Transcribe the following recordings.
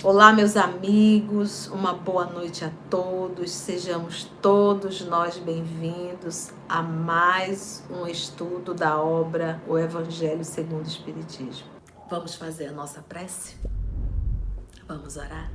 Olá, meus amigos, uma boa noite a todos. Sejamos todos nós bem-vindos a mais um estudo da obra O Evangelho segundo o Espiritismo. Vamos fazer a nossa prece? Vamos orar?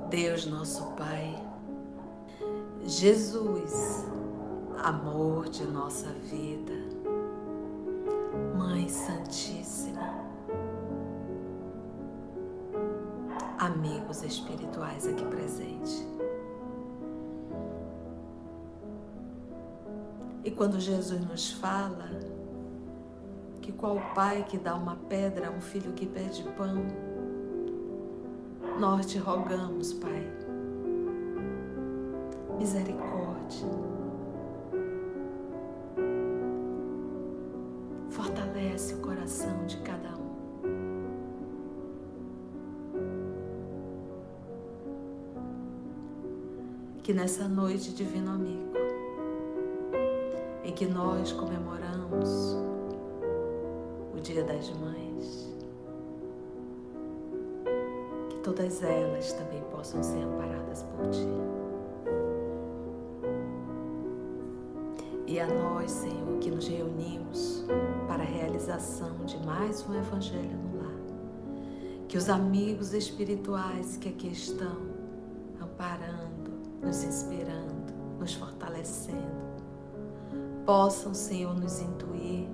Deus nosso Pai, Jesus, amor de nossa vida, Mãe Santíssima, amigos espirituais aqui presentes. E quando Jesus nos fala que qual pai que dá uma pedra a um filho que pede pão, nós te rogamos, Pai, misericórdia, fortalece o coração de cada um. Que nessa noite, Divino Amigo, em que nós comemoramos o Dia das Mães, que todas elas também possam ser amparadas por Ti. E a nós, Senhor, que nos reunimos para a realização de mais um Evangelho no Lar, que os amigos espirituais que aqui estão amparando, nos inspirando, nos fortalecendo, possam, Senhor, nos intuir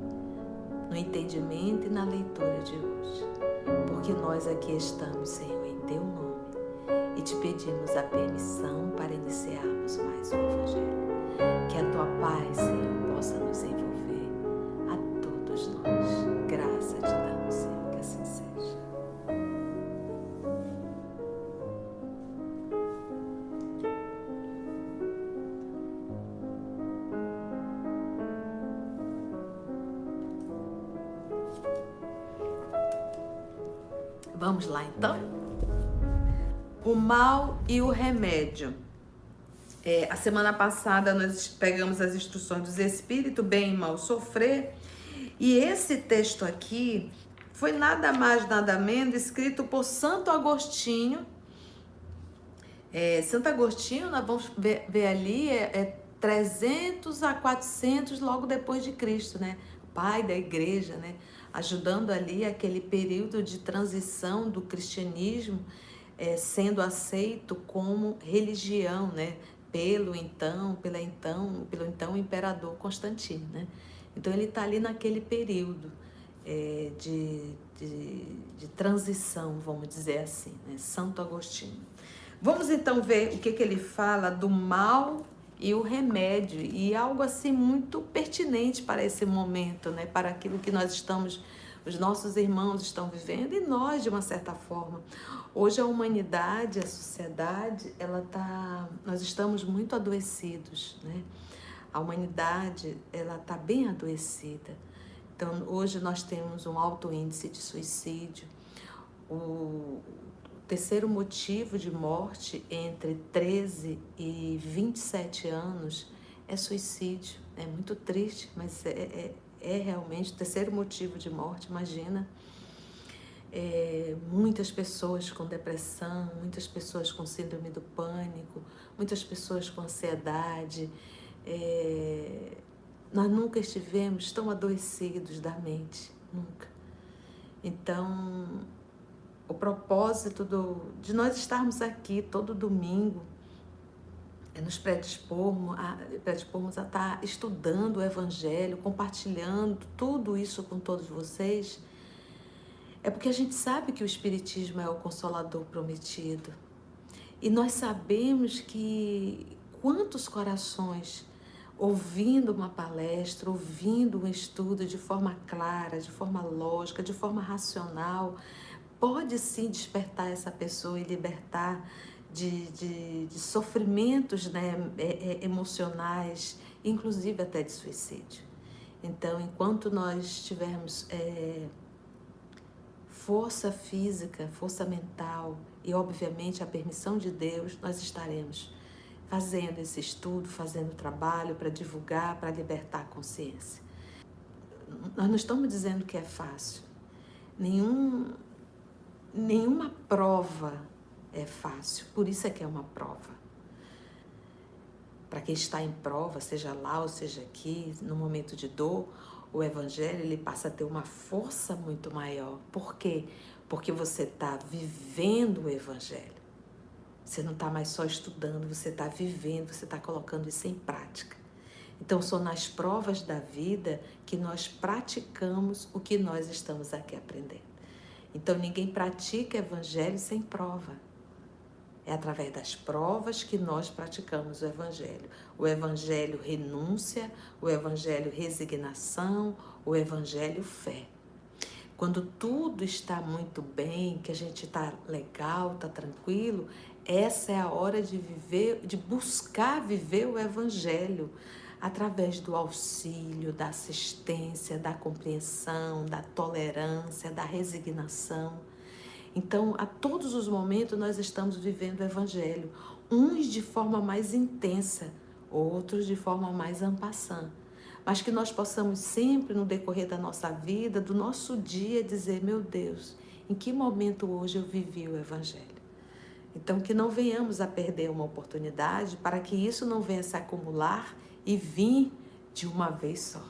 no entendimento e na leitura de hoje, porque nós aqui estamos, Senhor, em Teu nome e te pedimos a permissão para iniciarmos mais um Evangelho. Que a Tua paz, Senhor, possa nos envolver a todos nós. Graça te damos, Senhor, que assim seja. Vamos lá, então? O mal e o remédio. A semana passada nós pegamos as instruções dos espíritos, bem e mal sofrer, e esse texto aqui foi nada mais, nada menos escrito por Santo Agostinho. Santo Agostinho, nós vamos ver ali, 300 a 400 logo depois de Cristo, né? Pai da igreja, né? Ajudando ali aquele período de transição do cristianismo, sendo aceito como religião, né? Pelo então imperador Constantino, né? Então ele está ali naquele período de transição, vamos dizer assim, né? Santo Agostinho. Vamos então ver o que ele fala do mal e o remédio, e algo assim muito pertinente para esse momento, né? Para aquilo que nós estamos, os nossos irmãos estão vivendo e nós de uma certa forma. Hoje a humanidade, a sociedade, nós estamos muito adoecidos, né? A humanidade, ela está bem adoecida. Então, hoje nós temos um alto índice de suicídio. O terceiro motivo de morte entre 13 e 27 anos é suicídio. É muito triste, mas é realmente o terceiro motivo de morte, imagina. Muitas pessoas com depressão, muitas pessoas com síndrome do pânico, muitas pessoas com ansiedade. Nós nunca estivemos tão adoecidos da mente, nunca. Então, o propósito de nós estarmos aqui todo domingo é nos predispormos a estar estudando o Evangelho, compartilhando tudo isso com todos vocês. É porque a gente sabe que o Espiritismo é o Consolador prometido. E nós sabemos que quantos corações, ouvindo uma palestra, ouvindo um estudo de forma clara, de forma lógica, de forma racional, pode sim despertar essa pessoa e libertar de sofrimentos, né, emocionais, inclusive até de suicídio. Então, enquanto nós estivermos força física, força mental e, obviamente, a permissão de Deus, nós estaremos fazendo esse estudo, fazendo trabalho para divulgar, para libertar a consciência. Nós não estamos dizendo que é fácil. Nenhuma prova é fácil, por isso é que é uma prova. Para quem está em prova, seja lá ou seja aqui, no momento de dor, o Evangelho ele passa a ter uma força muito maior. Por quê? Porque você está vivendo o Evangelho. Você não está mais só estudando, você está vivendo, você está colocando isso em prática. Então, são nas provas da vida que nós praticamos o que nós estamos aqui aprendendo. Então, ninguém pratica Evangelho sem prova. É através das provas que nós praticamos o Evangelho. O Evangelho renúncia, o Evangelho resignação, o Evangelho fé. Quando tudo está muito bem, que a gente está legal, está tranquilo, essa é a hora de viver, de buscar viver o Evangelho através do auxílio, da assistência, da compreensão, da tolerância, da resignação. Então, a todos os momentos nós estamos vivendo o Evangelho, uns de forma mais intensa, outros de forma mais en passant. Mas que nós possamos sempre, no decorrer da nossa vida, do nosso dia, dizer, meu Deus, em que momento hoje eu vivi o Evangelho? Então, que não venhamos a perder uma oportunidade para que isso não venha se acumular e vir de uma vez só.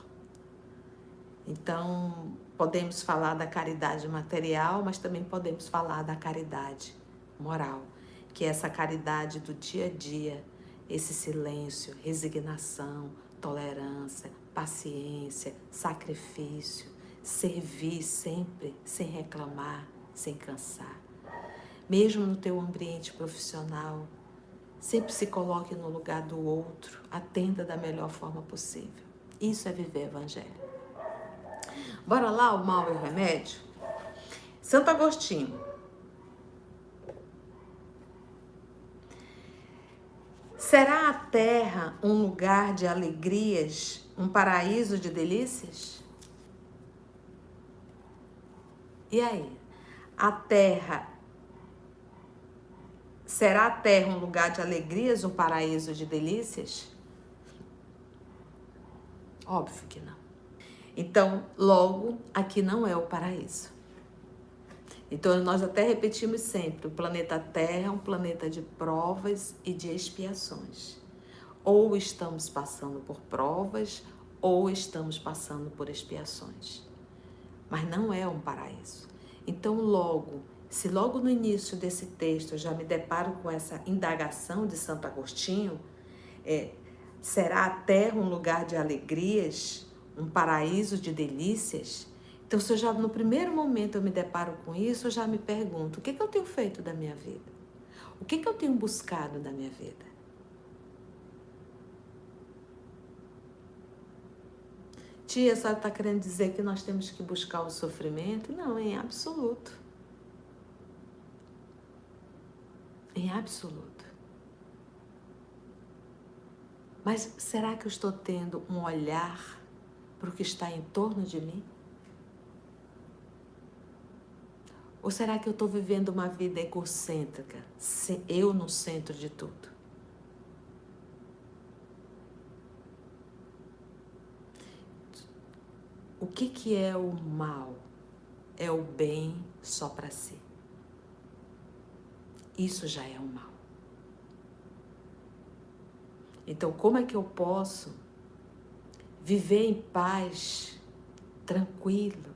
Então, podemos falar da caridade material, mas também podemos falar da caridade moral, que é essa caridade do dia a dia, esse silêncio, resignação, tolerância, paciência, sacrifício, servir sempre, sem reclamar, sem cansar. Mesmo no teu ambiente profissional, sempre se coloque no lugar do outro, atenda da melhor forma possível. Isso é viver o Evangelho. Bora lá, o mal e o remédio? Santo Agostinho. Será a terra um lugar de alegrias, um paraíso de delícias? E aí? Será a terra um lugar de alegrias, um paraíso de delícias? Óbvio que não. Então, logo, aqui não é o paraíso. Então, nós até repetimos sempre, o planeta Terra é um planeta de provas e de expiações. Ou estamos passando por provas, ou estamos passando por expiações. Mas não é um paraíso. Então, se logo no início desse texto eu já me deparo com essa indagação de Santo Agostinho, será a Terra um lugar de alegrias, um paraíso de delícias? Então, se eu já no primeiro momento eu me deparo com isso, eu já me pergunto, o que eu tenho feito da minha vida? O que eu tenho buscado da minha vida? Tia, a senhora está querendo dizer que nós temos que buscar o sofrimento? Não, em absoluto. Em absoluto. Mas será que eu estou tendo um olhar para o que está em torno de mim? Ou será que eu estou vivendo uma vida egocêntrica, eu no centro de tudo? O que é o mal? É o bem só para si. Isso já é o mal. Então, como é que eu posso viver em paz, tranquilo,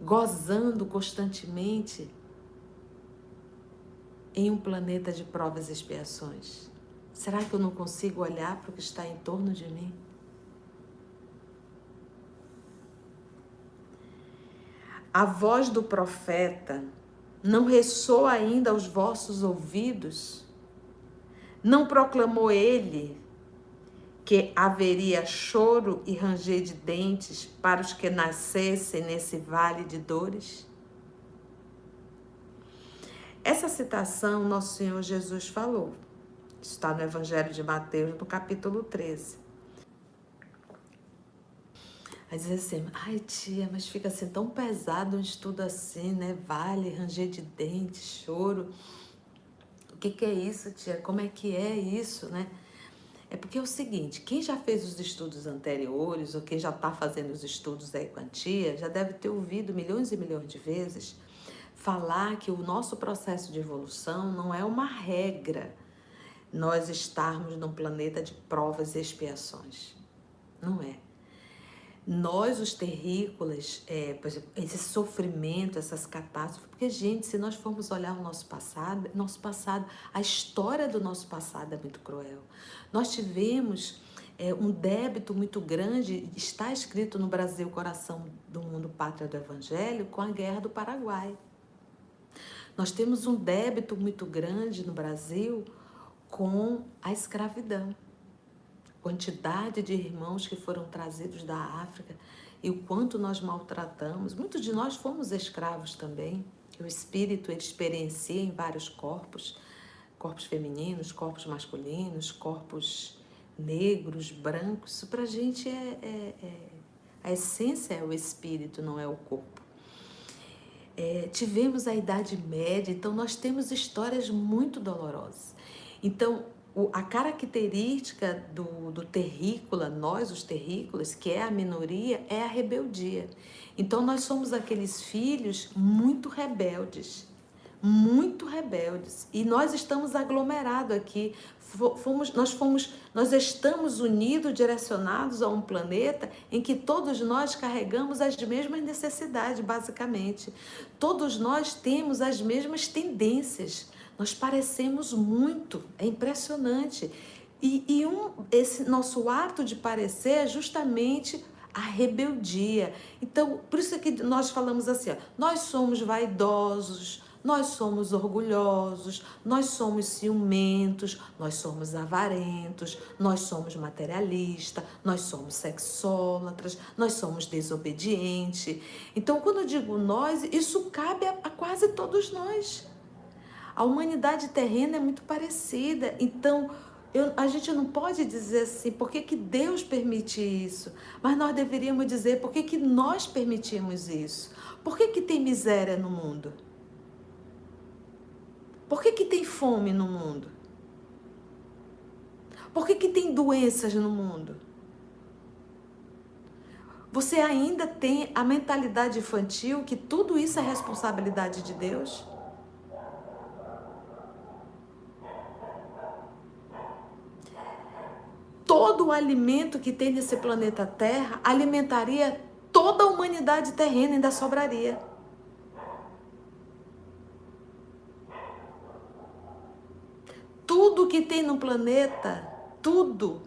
gozando constantemente em um planeta de provas e expiações? Será que eu não consigo olhar para o que está em torno de mim? A voz do profeta não ressoa ainda aos vossos ouvidos? Não proclamou ele que haveria choro e ranger de dentes para os que nascessem nesse vale de dores? Essa citação Nosso Senhor Jesus falou. Está no Evangelho de Mateus, no capítulo 13. Aí dizer assim, ai tia, mas fica assim tão pesado um estudo assim, né? Vale, ranger de dente, choro. O que que é isso, tia? Como é que é isso, né? É porque é o seguinte, quem já fez os estudos anteriores, ou quem já está fazendo os estudos aí com a tia, já deve ter ouvido milhões e milhões de vezes falar que o nosso processo de evolução não é uma regra nós estarmos num planeta de provas e expiações. Não é. Nós, os terrícolas, por exemplo, esse sofrimento, essas catástrofes, porque, gente, se nós formos olhar o nosso passado, a história do nosso passado é muito cruel. Nós tivemos um débito muito grande, está escrito no Brasil, coração do mundo, pátria do Evangelho, com a Guerra do Paraguai. Nós temos um débito muito grande no Brasil com a escravidão. Quantidade de irmãos que foram trazidos da África e o quanto nós maltratamos. Muitos de nós fomos escravos também. O espírito ele experiencia em vários corpos, corpos femininos, corpos masculinos, corpos negros, brancos. Isso pra gente a essência é o espírito, não é o corpo. Tivemos a Idade Média, então nós temos histórias muito dolorosas. Então, a característica do terrícola, nós os terrícolas, que é a minoria, é a rebeldia. Então nós somos aqueles filhos muito rebeldes, e nós estamos aglomerados aqui. Nós estamos unidos, direcionados a um planeta em que todos nós carregamos as mesmas necessidades, basicamente. Todos nós temos as mesmas tendências. Nós parecemos muito, é impressionante. Esse nosso ato de parecer é justamente a rebeldia. Então, por isso é que nós falamos assim, ó, nós somos vaidosos, nós somos orgulhosos, nós somos ciumentos, nós somos avarentos, nós somos materialistas, nós somos sexólatras, nós somos desobedientes. Então, quando eu digo nós, isso cabe a quase todos nós. A humanidade terrena é muito parecida, então a gente não pode dizer assim, por que Deus permite isso? Mas nós deveríamos dizer, por que nós permitimos isso? Por que tem miséria no mundo? Por que tem fome no mundo? Por que tem doenças no mundo? Você ainda tem a mentalidade infantil que tudo isso é responsabilidade de Deus? Todo o alimento que tem nesse planeta Terra alimentaria toda a humanidade terrena e ainda sobraria. Tudo que tem no planeta, tudo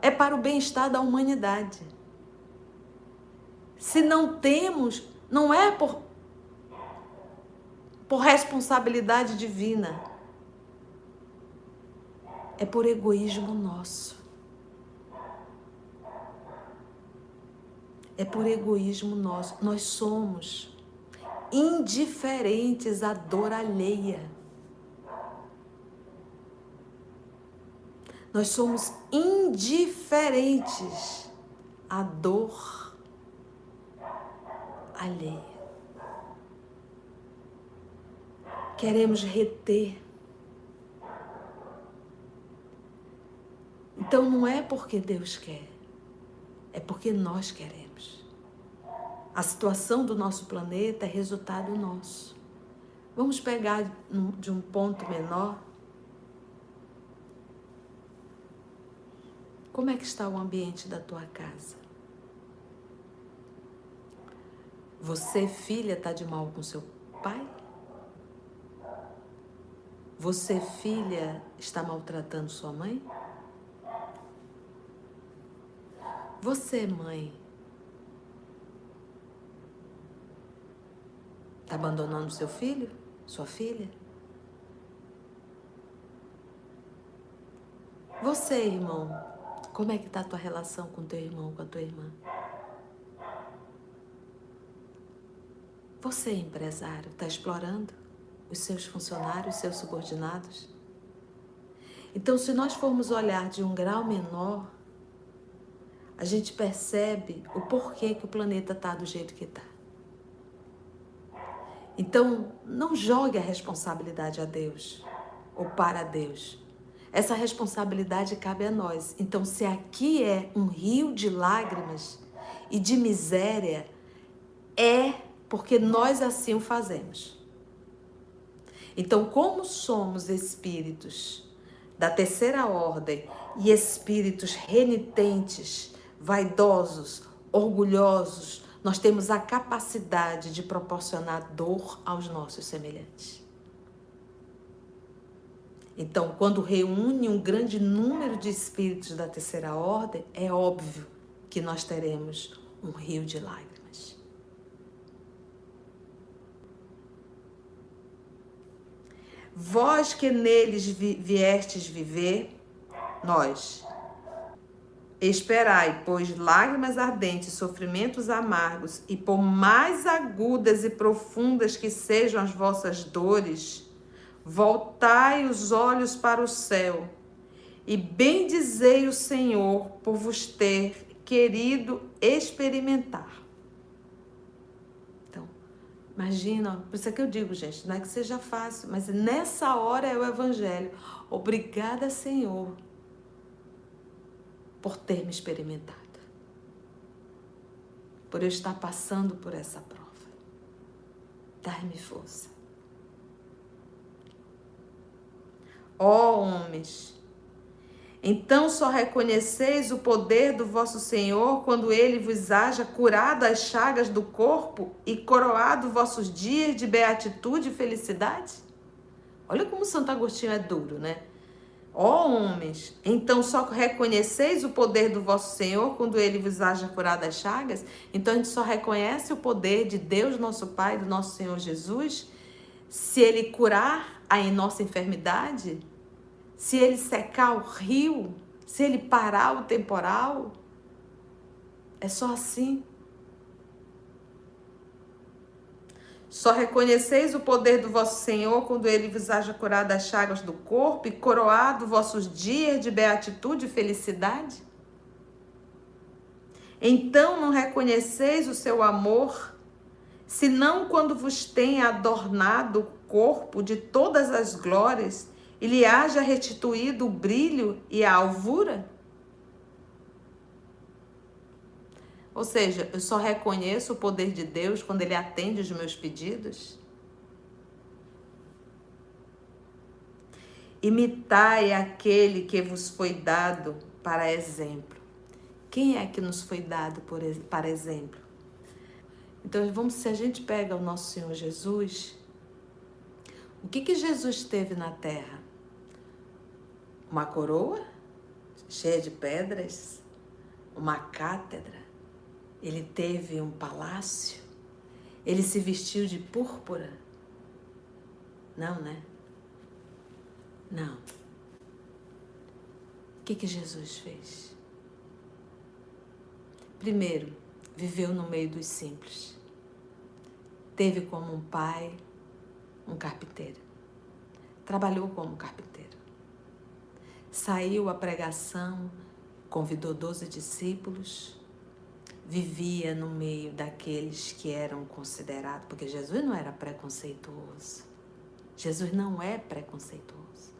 é para o bem-estar da humanidade. Se não temos, não é por responsabilidade divina, é por egoísmo nosso. É por egoísmo nosso. Nós somos indiferentes à dor alheia. Nós somos indiferentes à dor alheia. Queremos reter. Então não é porque Deus quer, é porque nós queremos. A situação do nosso planeta é resultado nosso. Vamos pegar de um ponto menor. Como é que está o ambiente da tua casa? Você, filha, está de mal com seu pai? Você, filha, está maltratando sua mãe? Você, mãe, está abandonando seu filho, sua filha? Você, irmão, como é que está a tua relação com teu irmão, com a tua irmã? Você, empresário, está explorando os seus funcionários, os seus subordinados? Então, se nós formos olhar de um grau menor, a gente percebe o porquê que o planeta está do jeito que está. Então, não jogue a responsabilidade a Deus ou para Deus. Essa responsabilidade cabe a nós. Então, se aqui é um rio de lágrimas e de miséria, é porque nós assim o fazemos. Então, como somos espíritos da terceira ordem e espíritos renitentes, vaidosos, orgulhosos, nós temos a capacidade de proporcionar dor aos nossos semelhantes. Então, quando reúne um grande número de espíritos da terceira ordem, é óbvio que nós teremos um rio de lágrimas. Vós que neles viestes viver, nós, esperai, pois lágrimas ardentes, sofrimentos amargos, e por mais agudas e profundas que sejam as vossas dores, voltai os olhos para o céu, e bendizei o Senhor por vos ter querido experimentar. Então, imagina, por isso é que eu digo, gente, não é que seja fácil, mas nessa hora é o Evangelho. Obrigada, Senhor, por ter me experimentado, por eu estar passando por essa prova. Dai-me força. Ó homens, então só reconheceis o poder do vosso Senhor quando ele vos haja curado as chagas do corpo e coroado vossos dias de beatitude e felicidade? Olha como Santo Agostinho é duro, né? Ó homens, então só reconheceis o poder do vosso Senhor quando ele vos haja curado as chagas? Então a gente só reconhece o poder de Deus, nosso Pai, do nosso Senhor Jesus, se ele curar a nossa enfermidade, se ele secar o rio, se ele parar o temporal. É só assim. Só reconheceis o poder do vosso Senhor quando ele vos haja curado as chagas do corpo e coroado vossos dias de beatitude e felicidade? Então não reconheceis o seu amor, senão quando vos tem adornado o corpo de todas as glórias e lhe haja restituído o brilho e a alvura? Ou seja, eu só reconheço o poder de Deus quando ele atende os meus pedidos? Imitai aquele que vos foi dado para exemplo. Quem é que nos foi dado para exemplo? Então, se a gente pega o nosso Senhor Jesus, o que Jesus teve na terra? Uma coroa cheia de pedras? Uma cátedra? Ele teve um palácio? Ele se vestiu de púrpura? Não, né? Não. O que Jesus fez? Primeiro, viveu no meio dos simples. Teve como um pai um carpinteiro. Trabalhou como carpinteiro. Saiu à pregação, convidou 12 discípulos, vivia no meio daqueles que eram considerados, porque Jesus não era preconceituoso. Jesus não é preconceituoso.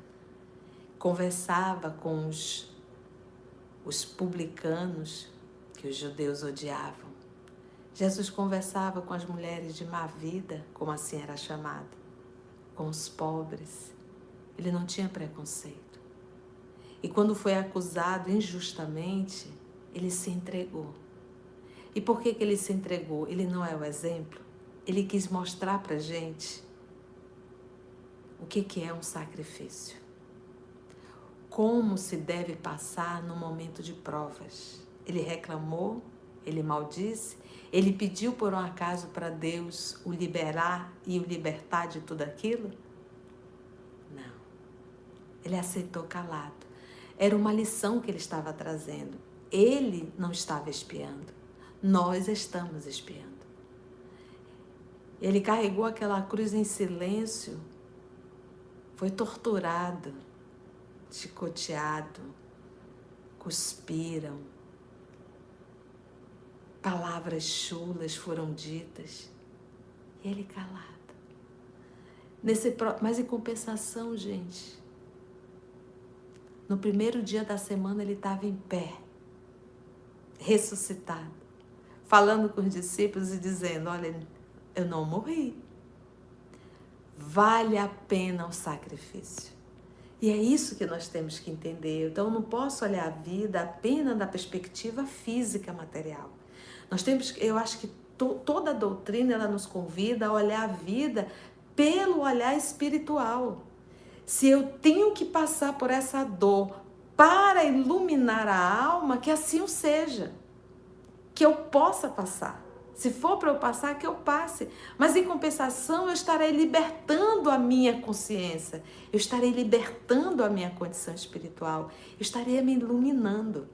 Conversava com os publicanos, que os judeus odiavam. Jesus conversava com as mulheres de má vida, como assim era chamado, com os pobres. Ele não tinha preconceito. E quando foi acusado injustamente, ele se entregou. E por que ele se entregou? Ele não é o exemplo? Ele quis mostrar para a gente o que é um sacrifício. Como se deve passar no momento de provas. Ele reclamou, ele maldisse, ele pediu por um acaso para Deus o liberar e o libertar de tudo aquilo? Não. Ele aceitou calado. Era uma lição que ele estava trazendo. Ele não estava espiando. Nós estamos espiando. Ele carregou aquela cruz em silêncio, foi torturado, chicoteado, cuspiram, palavras chulas foram ditas e ele calado. Mas em compensação, gente, no primeiro dia da semana ele estava em pé, ressuscitado, falando com os discípulos e dizendo: olha, eu não morri, vale a pena o sacrifício. E é isso que nós temos que entender. Então eu não posso olhar a vida apenas da perspectiva física, material. Eu acho que toda a doutrina ela nos convida a olhar a vida pelo olhar espiritual. Se eu tenho que passar por essa dor para iluminar a alma, que assim o seja. Que eu possa passar. Se for para eu passar, que eu passe. Mas em compensação, eu estarei libertando a minha consciência. Eu estarei libertando a minha condição espiritual. Eu estarei me iluminando.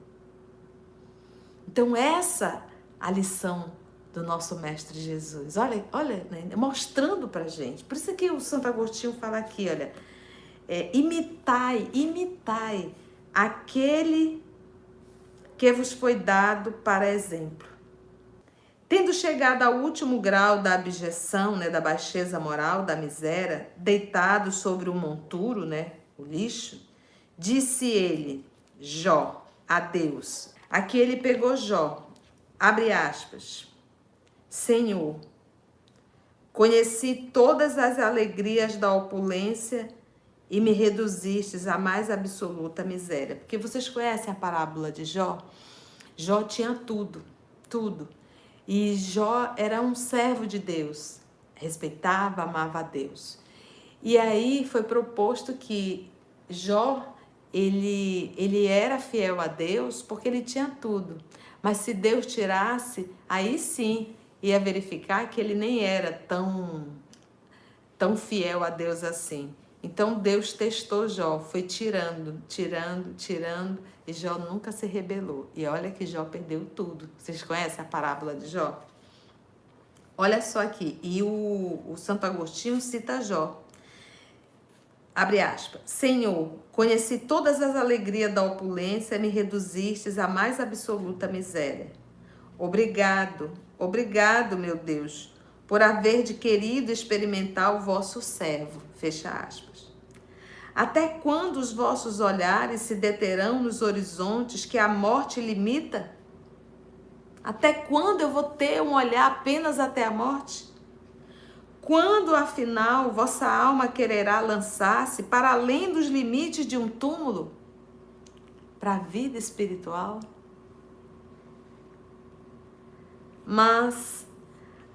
Então essa a lição do nosso Mestre Jesus. Olha, mostrando pra gente. Por isso que o Santo Agostinho fala aqui, olha, imitai aquele que vos foi dado para exemplo. Tendo chegado ao último grau da abjeção, né, da baixeza moral, da miséria, deitado sobre o monturo, né, o lixo, disse ele, Jó, a Deus. Aqui ele pegou Jó, abre aspas, Senhor, conheci todas as alegrias da opulência e me reduzistes à mais absoluta miséria. Porque vocês conhecem a parábola de Jó? Jó tinha tudo, tudo. E Jó era um servo de Deus, respeitava, amava a Deus. E aí foi proposto que Jó, ele era fiel a Deus porque ele tinha tudo. Mas se Deus tirasse, aí sim ia verificar que ele nem era tão fiel a Deus assim. Então Deus testou Jó, foi tirando, e Jó nunca se rebelou. E olha que Jó perdeu tudo. Vocês conhecem a parábola de Jó? Olha só aqui, e o Santo Agostinho cita Jó. Abre aspas. Senhor, conheci todas as alegrias da opulência e me reduzistes à mais absoluta miséria. Obrigado, meu Deus, por haver de querido experimentar o vosso servo. Fecha aspas. Até quando os vossos olhares se deterão nos horizontes que a morte limita? Até quando eu vou ter um olhar apenas até a morte? Quando, afinal, vossa alma quererá lançar-se para além dos limites de um túmulo? Para a vida espiritual? Mas,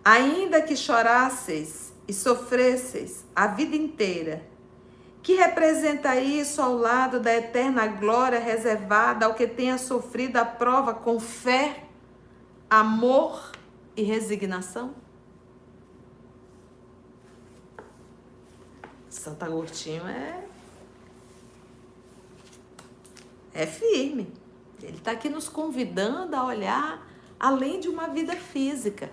ainda que chorasseis e sofresseis a vida inteira, que representa isso ao lado da eterna glória reservada ao que tenha sofrido a prova com fé, amor e resignação? Santo Agostinho é firme. Ele está aqui nos convidando a olhar além de uma vida física.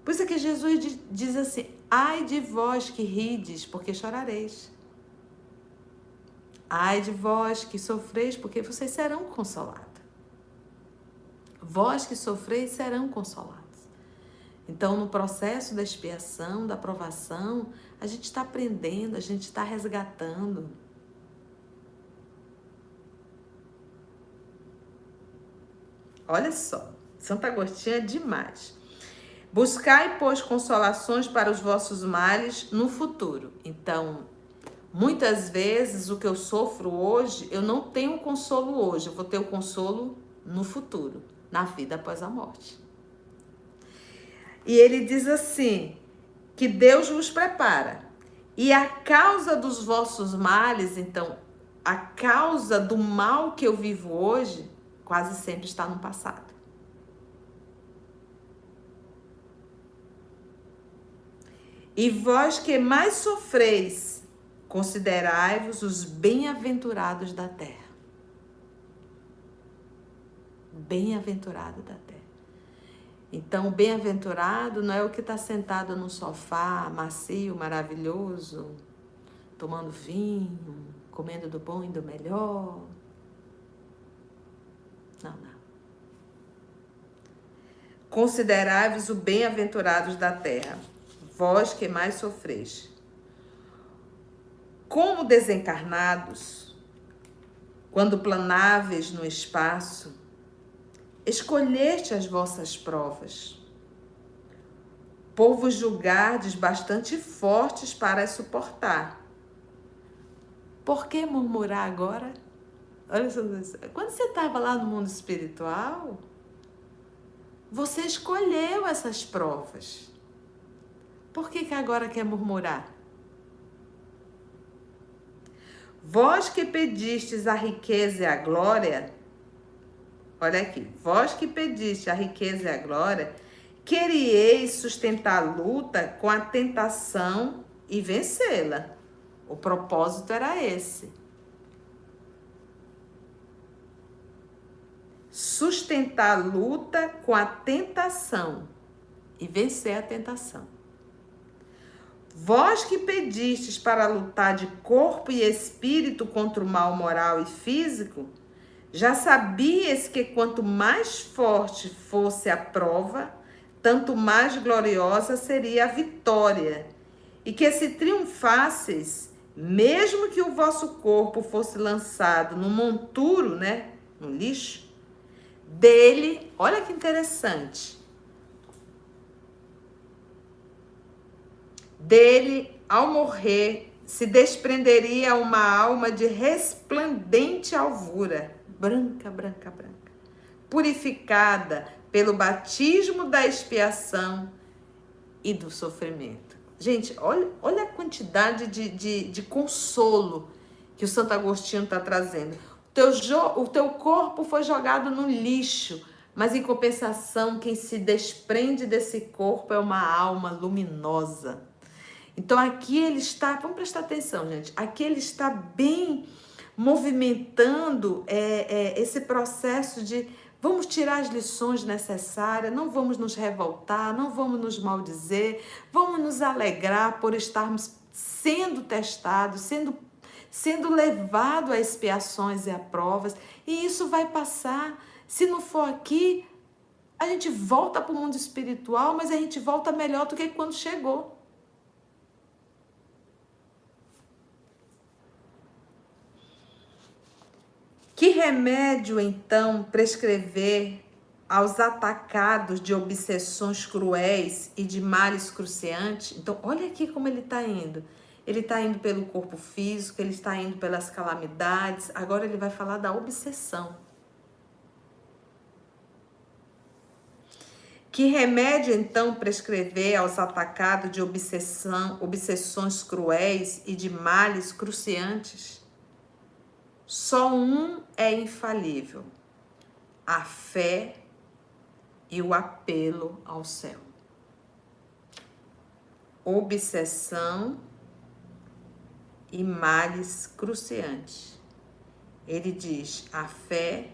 Por isso é que Jesus diz assim, ai de vós que rides, porque chorareis. Ai de vós que sofreis, porque vocês serão consolados. Vós que sofreis serão consolados. Então, no processo da expiação, da provação, a gente está aprendendo, a gente está resgatando. Olha só, Santo Agostinho é demais. Buscai, pois, consolações para os vossos males no futuro. Então, muitas vezes o que eu sofro hoje, eu não tenho consolo hoje, eu vou ter o consolo no futuro, na vida após a morte. E ele diz assim, que Deus vos prepara. E a causa dos vossos males, então, a causa do mal que eu vivo hoje, quase sempre está no passado. E vós que mais sofreis, considerai-vos os bem-aventurados da terra. Bem-aventurado da terra. Então, o bem-aventurado não é o que está sentado no sofá, macio, maravilhoso, tomando vinho, comendo do bom e do melhor. Não. Considerai-vos os bem-aventurados da terra, vós que mais sofreis. Como desencarnados, quando planáveis no espaço, escolheste as vossas provas, por vos julgardes bastante fortes para as suportar. Por que murmurar agora? Olha só, quando você estava lá no mundo espiritual, você escolheu essas provas. Por que agora quer murmurar? Vós que pedistes a riqueza e a glória, olha aqui, vós que pediste a riqueza e a glória, querieis sustentar a luta com a tentação e vencê-la. O propósito era esse. Sustentar a luta com a tentação e vencer a tentação. Vós que pedistes para lutar de corpo e espírito contra o mal moral e físico, já sabias que quanto mais forte fosse a prova, tanto mais gloriosa seria a vitória, e que se triunfasseis, mesmo que o vosso corpo fosse lançado no monturo, no lixo, dele, olha que interessante, dele, ao morrer, se desprenderia uma alma de resplandente alvura, branca, branca, branca, purificada pelo batismo da expiação e do sofrimento. Gente, olha a quantidade de consolo que o Santo Agostinho está trazendo. O teu corpo foi jogado no lixo, mas em compensação, quem se desprende desse corpo é uma alma luminosa. Então aqui ele está, vamos prestar atenção, gente, aqui ele está bem movimentando esse processo de vamos tirar as lições necessárias, não vamos nos revoltar, não vamos nos maldizer, vamos nos alegrar por estarmos sendo testados, sendo levado a expiações e a provas, e isso vai passar. Se não for aqui, a gente volta para o mundo espiritual, mas a gente volta melhor do que quando chegou. Que remédio, então, prescrever aos atacados de obsessões cruéis e de males cruciantes? Então, olha aqui como ele está indo. Ele está indo pelo corpo físico, ele está indo pelas calamidades, agora ele vai falar da obsessão. Que remédio, então, prescrever aos atacados de obsessões cruéis e de males cruciantes? Só um é infalível: a fé e o apelo ao céu. Obsessão e males cruciantes. Ele diz a fé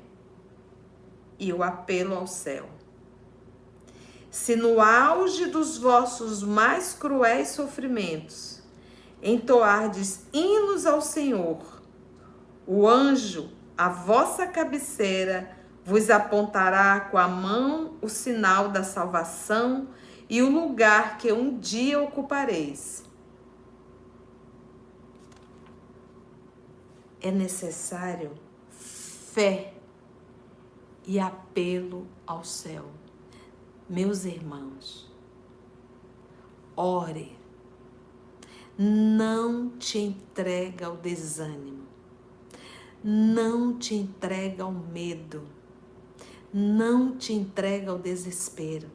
e o apelo ao céu. Se no auge dos vossos mais cruéis sofrimentos entoardes hinos ao Senhor, o anjo, à vossa cabeceira, vos apontará com a mão o sinal da salvação e o lugar que um dia ocupareis. É necessário fé e apelo ao céu. Meus irmãos, ore. Não te entrega ao desânimo. Não te entrega ao medo. Não te entrega ao desespero.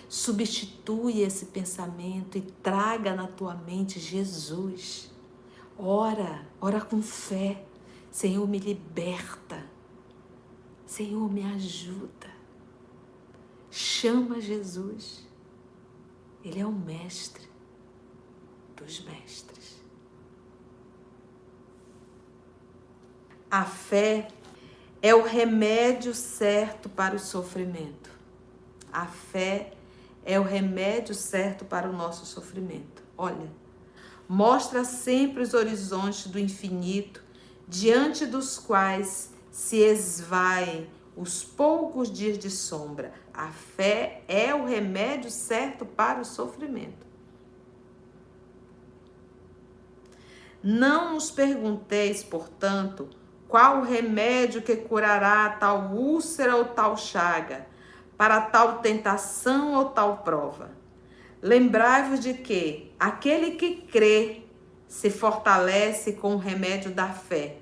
Substitui esse pensamento e traga na tua mente Jesus. Ora com fé. Senhor, me liberta. Senhor, me ajuda. Chama Jesus. Ele é o mestre dos mestres. A fé é o remédio certo para o sofrimento. A fé é o remédio certo para o nosso sofrimento. Olha, mostra sempre os horizontes do infinito, diante dos quais se esvaem os poucos dias de sombra. A fé é o remédio certo para o sofrimento. Não nos pergunteis, portanto, qual o remédio que curará tal úlcera ou tal chaga, para tal tentação ou tal prova. Lembrai-vos de que aquele que crê se fortalece com o remédio da fé,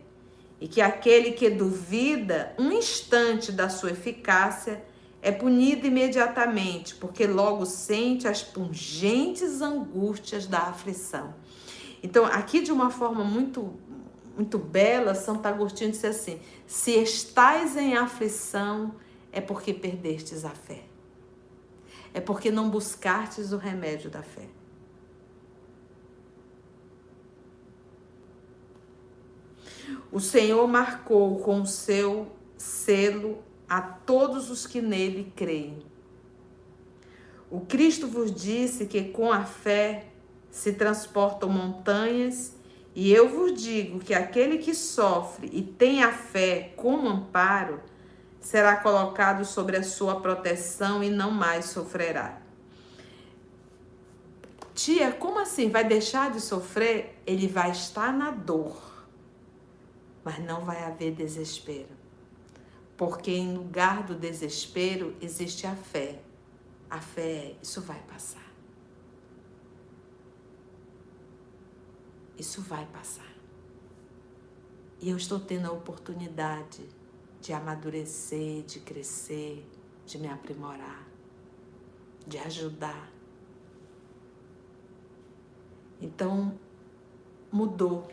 e que aquele que duvida um instante da sua eficácia é punido imediatamente, porque logo sente as pungentes angústias da aflição. Então, aqui de uma forma muito bela, Santo Agostinho disse assim: se estais em aflição, é porque perdestes a fé. É porque não buscastes o remédio da fé. O Senhor marcou com o seu selo a todos os que nele creem. O Cristo vos disse que com a fé se transportam montanhas, e eu vos digo que aquele que sofre e tem a fé como amparo, será colocado sobre a sua proteção e não mais sofrerá. Tia, como assim? Vai deixar de sofrer? Ele vai estar na dor, mas não vai haver desespero. Porque em lugar do desespero existe a fé. A fé é, isso vai passar. Isso vai passar. E eu estou tendo a oportunidade de amadurecer, de crescer, de me aprimorar, de ajudar. Então, mudou.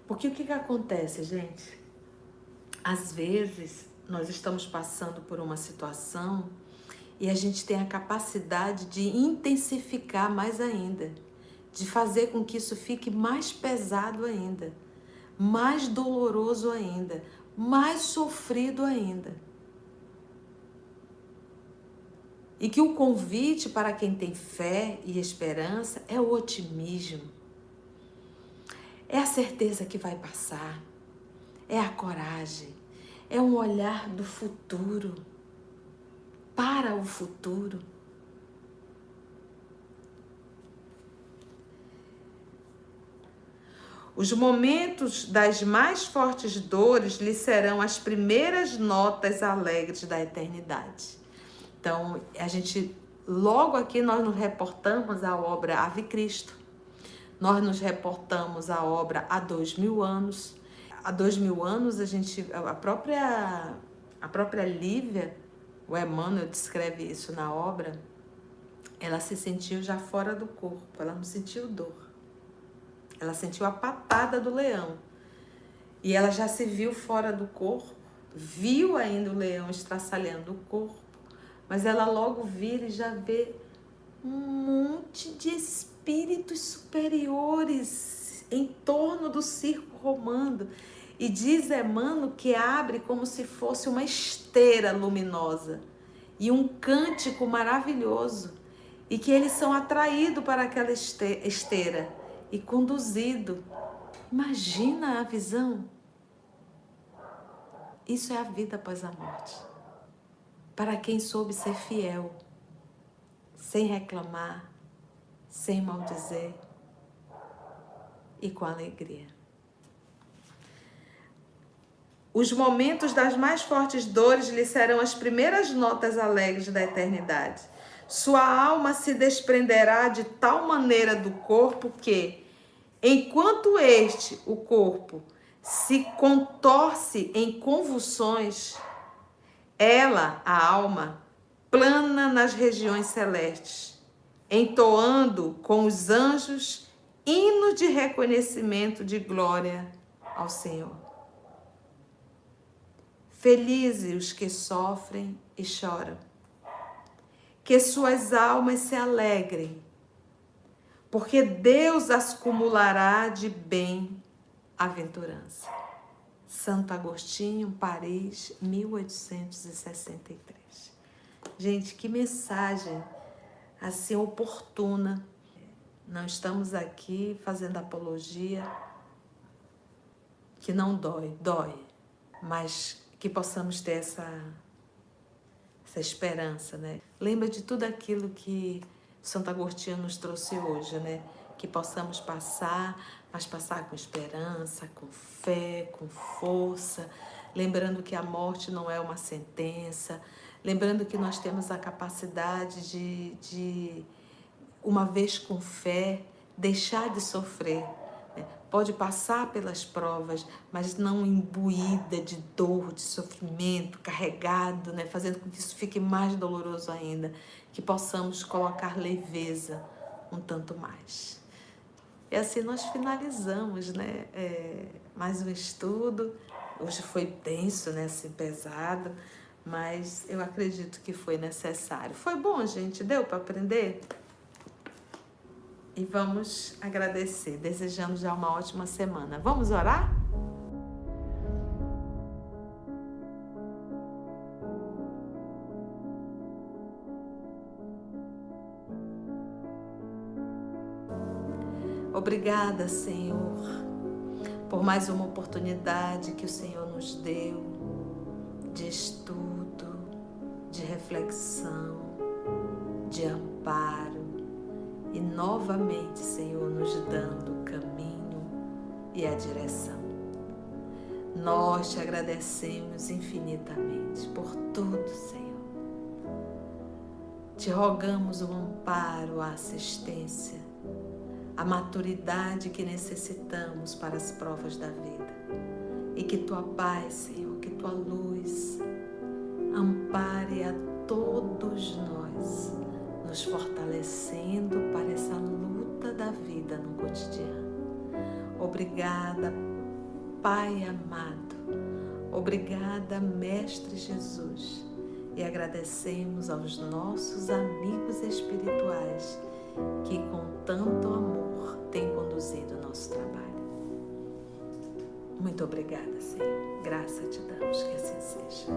Porque o que acontece, gente? Às vezes, nós estamos passando por uma situação e a gente tem a capacidade de intensificar mais ainda, de fazer com que isso fique mais pesado ainda, mais doloroso ainda, mais sofrido ainda. E que o convite para quem tem fé e esperança é o otimismo, é a certeza que vai passar, é a coragem, é um olhar do futuro, para o futuro. Os momentos das mais fortes dores lhe serão as primeiras notas alegres da eternidade. Então, logo aqui nós nos reportamos à obra Ave Cristo. Nós nos reportamos à obra há 2000 anos. Há 2000 anos, a própria Lívia, o Emmanuel descreve isso na obra, ela se sentiu já fora do corpo, ela não sentiu dor. Ela sentiu a patada do leão. E ela já se viu fora do corpo, viu ainda o leão estraçalhando o corpo, mas ela logo vira e já vê um monte de espíritos superiores em torno do circo romano. E diz Emmanuel que abre como se fosse uma esteira luminosa e um cântico maravilhoso, e que eles são atraídos para aquela esteira e conduzidos. Imagina a visão. Isso é a vida após a morte. Para quem soube ser fiel, sem reclamar, sem maldizer e com alegria. Os momentos das mais fortes dores lhe serão as primeiras notas alegres da eternidade. Sua alma se desprenderá de tal maneira do corpo que, enquanto o corpo, se contorce em convulsões, ela, a alma, plana nas regiões celestes, entoando com os anjos hino de reconhecimento de glória ao Senhor. Felizes os que sofrem e choram, que suas almas se alegrem, porque Deus as cumulará de bem-aventurança. Santo Agostinho, Paris, 1863. Gente, que mensagem assim oportuna. Não estamos aqui fazendo apologia, que não dói, mas que possamos ter essa esperança, né? Lembra de tudo aquilo que Santo Agostinho nos trouxe hoje, né? Que possamos passar, mas passar com esperança, com fé, com força, lembrando que a morte não é uma sentença, lembrando que nós temos a capacidade de uma vez com fé, deixar de sofrer. Né? Pode passar pelas provas, mas não imbuída de dor, de sofrimento, carregado, né? Fazendo com que isso fique mais doloroso ainda. Que possamos colocar leveza um tanto mais. E assim nós finalizamos, né? Mais um estudo. Hoje foi denso, né? Assim, pesado, mas eu acredito que foi necessário. Foi bom, gente? Deu para aprender? E vamos agradecer, desejando já uma ótima semana. Vamos orar? Obrigada, Senhor, por mais uma oportunidade que o Senhor nos deu de estudo, de reflexão, de amparo e novamente, Senhor, nos dando o caminho e a direção. Nós te agradecemos infinitamente por tudo, Senhor. Te rogamos o amparo, a assistência, a maturidade que necessitamos para as provas da vida. E que tua paz, Senhor, que tua luz ampare a todos nós, nos fortalecendo para essa luta da vida no cotidiano. Obrigada, Pai amado. Obrigada, Mestre Jesus. E agradecemos aos nossos amigos espirituais que com tanto amor têm conduzido o nosso trabalho. Muito obrigada, Senhor. Graça te damos, que assim seja.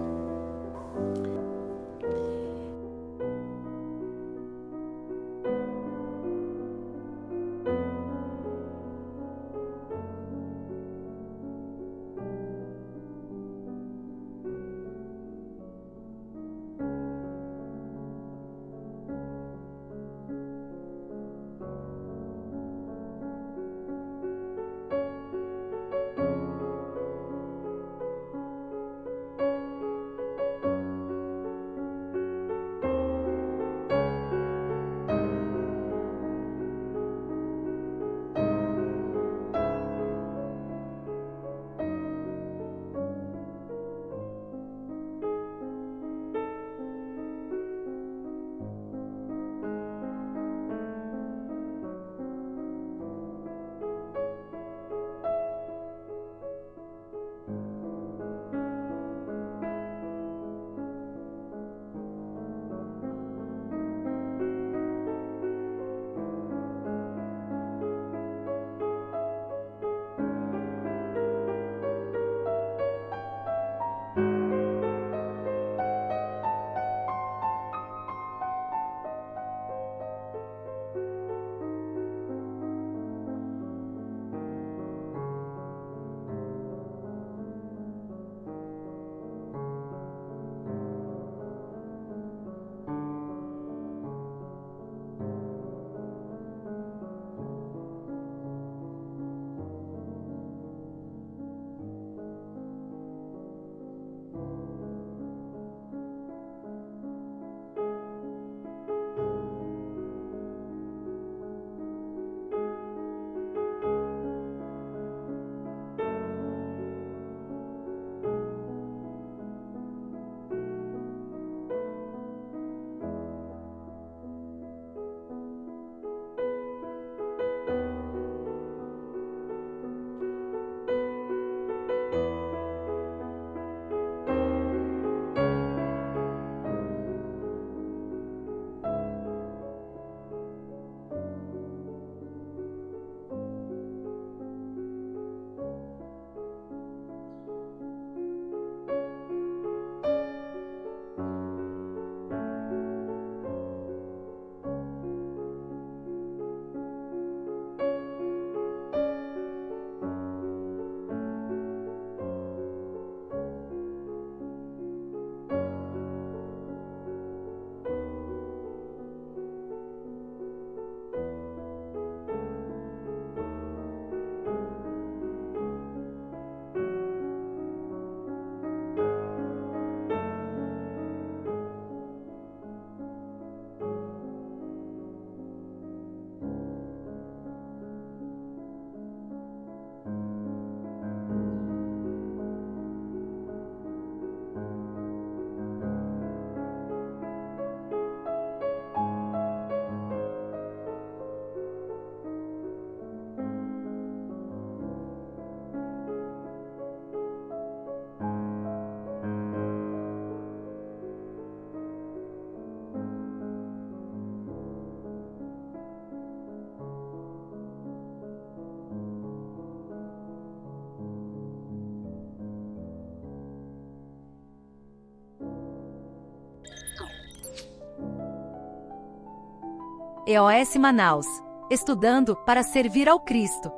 EOS Manaus. Estudando para servir ao Cristo.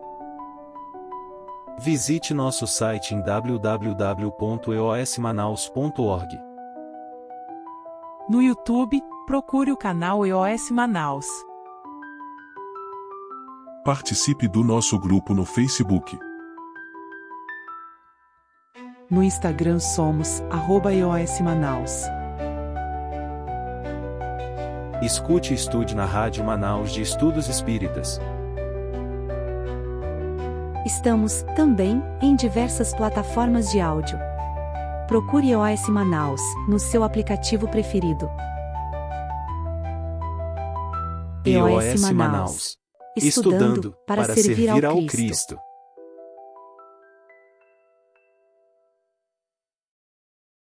Visite nosso site em www.eosmanaus.org. No YouTube, procure o canal EOS Manaus. Participe do nosso grupo no Facebook. No Instagram somos @EOS Manaus. Escute e estude na Rádio Manaus de Estudos Espíritas. Estamos, também, em diversas plataformas de áudio. Procure EOS Manaus, no seu aplicativo preferido. EOS Manaus. Estudando para servir ao Cristo.